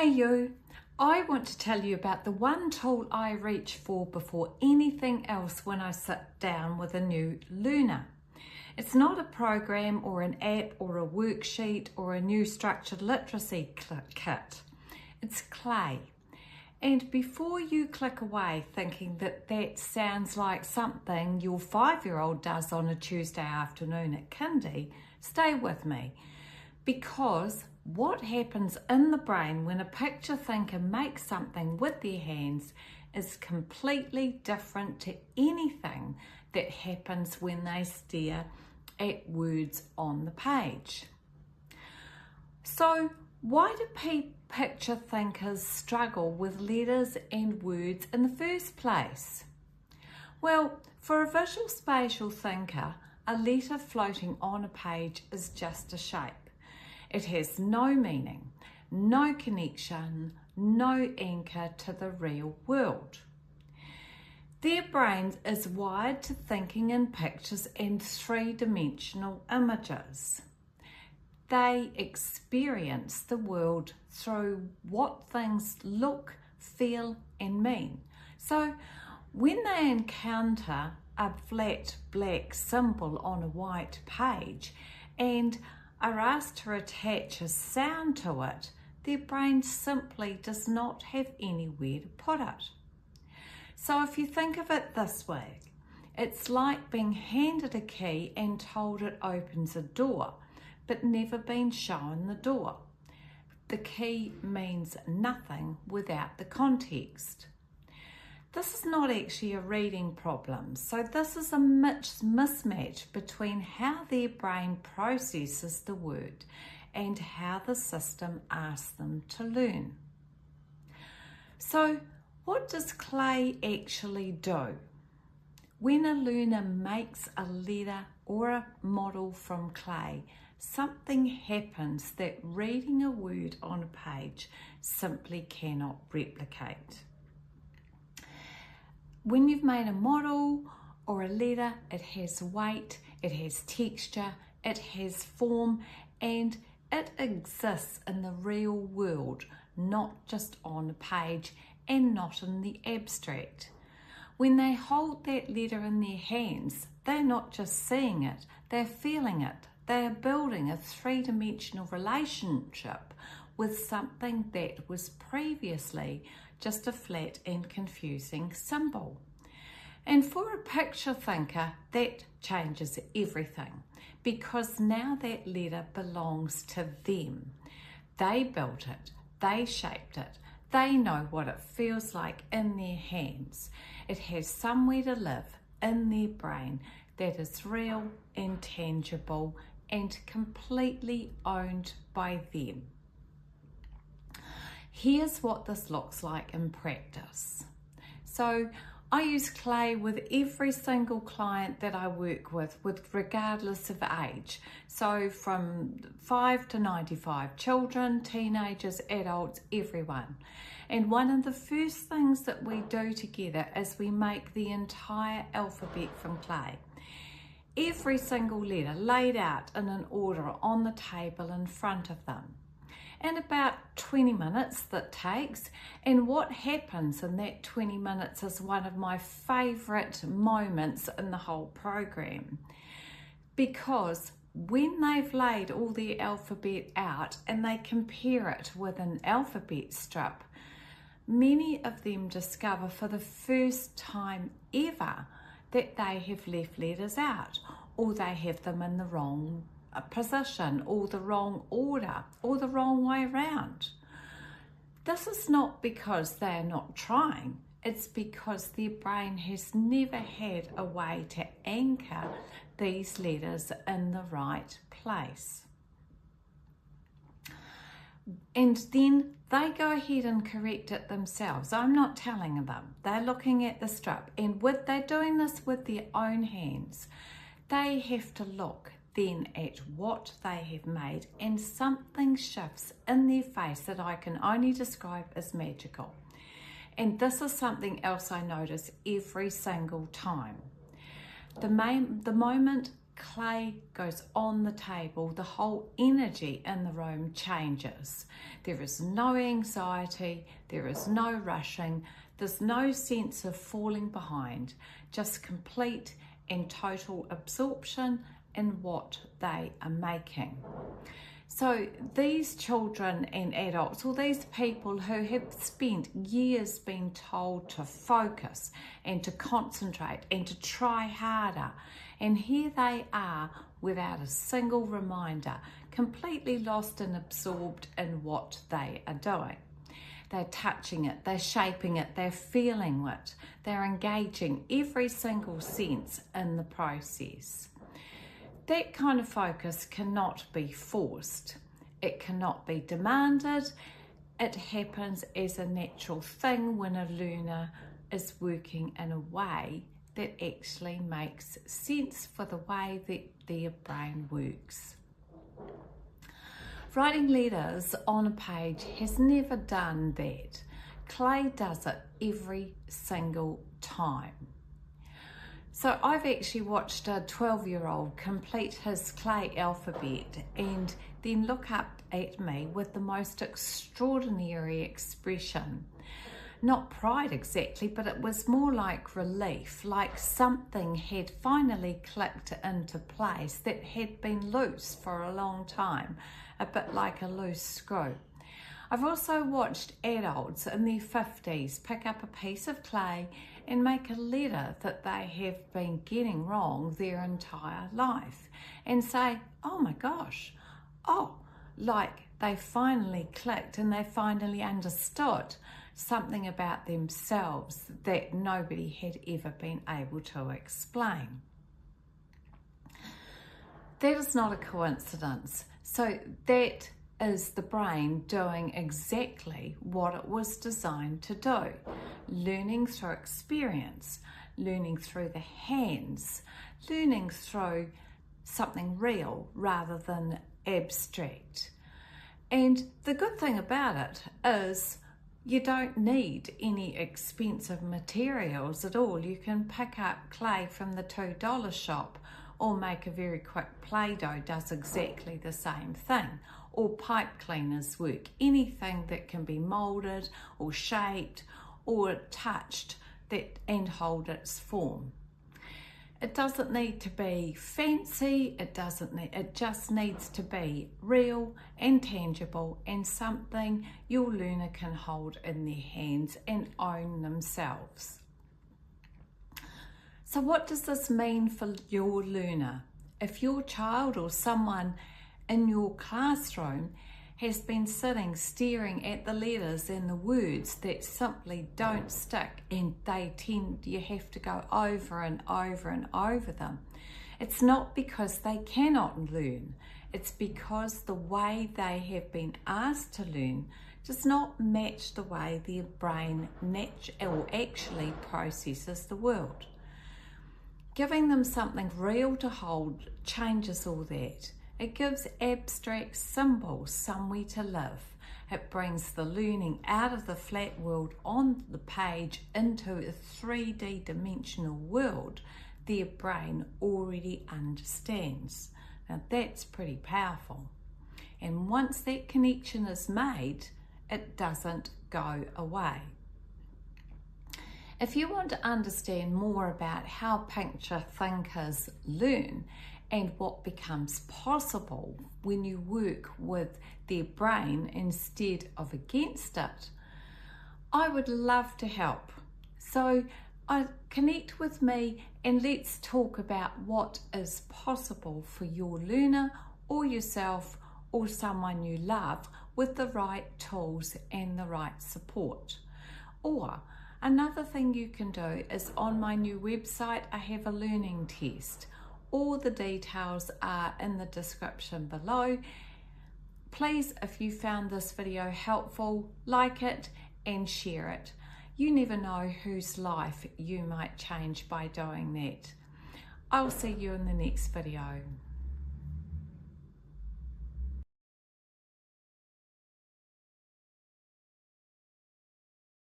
Hey you, I want to tell you about the one tool I reach for before anything else when I sit down with a new learner. It's not a program or an app or a worksheet or a new structured literacy kit. It's clay. And before you click away thinking that that sounds like something your 5-year-old does on a Tuesday afternoon at kindy, stay with me. Because what happens in the brain when a picture thinker makes something with their hands is completely different to anything that happens when they stare at words on the page. So why do picture thinkers struggle with letters and words in the first place? Well, for a visual spatial thinker, a letter floating on a page is just a shape. It has no meaning, no connection, no anchor to the real world. Their brain is wired to thinking in pictures and three-dimensional images. They experience the world through what things look, feel, and mean. So when they encounter a flat black symbol on a white page and are asked to attach a sound to it, their brain simply does not have anywhere to put it. So if you think of it this way, it's like being handed a key and told it opens a door, but never been shown the door. The key means nothing without the context. This is not actually a reading problem, so this is a mismatch between how their brain processes the word and how the system asks them to learn. So what does clay actually do? When a learner makes a letter or a model from clay, something happens that reading a word on a page simply cannot replicate. When you've made a model or a letter, it has weight, it has texture, it has form, and it exists in the real world, not just on a page and not in the abstract. When they hold that letter in their hands, they're not just seeing it, they're feeling it. They are building a three-dimensional relationship with something that was previously just a flat and confusing symbol. And for a picture thinker, that changes everything because now that letter belongs to them. They built it, they shaped it, they know what it feels like in their hands. It has somewhere to live in their brain that is real and tangible and completely owned by them. Here's what this looks like in practice. So I use clay with every single client that I work with regardless of age. So from 5 to 95, children, teenagers, adults, everyone. And one of the first things that we do together is we make the entire alphabet from clay. Every single letter laid out in an order on the table in front of them. And about 20 minutes that takes, and what happens in that 20 minutes is one of my favourite moments in the whole program, because when they've laid all their alphabet out and they compare it with an alphabet strip, many of them discover for the first time ever that they have left letters out, or they have them in the wrong position, or the wrong order, or the wrong way around. This is not because they're not trying, it's because their brain has never had a way to anchor these letters in the right place. And then they go ahead and correct it themselves. I'm not telling them. They're looking at the strip, and they're doing this with their own hands. They have to look then at what they have made, and something shifts in their face that I can only describe as magical. And this is something else I notice every single time. The moment clay goes on the table, the whole energy in the room changes. There is no anxiety, there is no rushing, there's no sense of falling behind, just complete and total absorption in what they are making. So these children and adults, or these people who have spent years being told to focus and to concentrate and to try harder, and here they are without a single reminder, completely lost and absorbed in what they are doing. They're touching it, they're shaping it, they're feeling it, they're engaging every single sense in the process. That kind of focus cannot be forced. It cannot be demanded. It happens as a natural thing when a learner is working in a way that actually makes sense for the way that their brain works. Writing letters on a page has never done that. Clay does it every single time. So I've actually watched a 12-year-old complete his clay alphabet and then look up at me with the most extraordinary expression. Not pride exactly, but it was more like relief, like something had finally clicked into place that had been loose for a long time, a bit like a loose screw. I've also watched adults in their 50s pick up a piece of clay and make a letter that they have been getting wrong their entire life and say, oh my gosh, like they finally clicked and they finally understood something about themselves that nobody had ever been able to explain. That is not a coincidence. So that is the brain doing exactly what it was designed to do. Learning through experience, learning through the hands, learning through something real rather than abstract. And the good thing about it is you don't need any expensive materials at all. You can pick up clay from the $2 shop or make a very quick Play-Doh does exactly the same thing. Or pipe cleaners work. Anything that can be moulded or shaped or touched and hold its form. It doesn't need to be fancy, it just needs to be real and tangible and something your learner can hold in their hands and own themselves. So what does this mean for your learner? If your child or someone in your classroom has been sitting staring at the letters and the words that simply don't stick and you have to go over and over and over them, it's not because they cannot learn, it's because the way they have been asked to learn does not match the way their brain actually processes the world. Giving them something real to hold changes all that. It gives abstract symbols somewhere to live. It brings the learning out of the flat world on the page into a 3D dimensional world their brain already understands. Now that's pretty powerful. And once that connection is made, it doesn't go away. If you want to understand more about how picture thinkers learn and what becomes possible when you work with their brain instead of against it, I would love to help. So connect with me and let's talk about what is possible for your learner or yourself or someone you love with the right tools and the right support. Or another thing you can do is on my new website, I have a learning test. All the details are in the description below. Please, if you found this video helpful, like it and share it. You never know whose life you might change by doing that. I'll see you in the next video.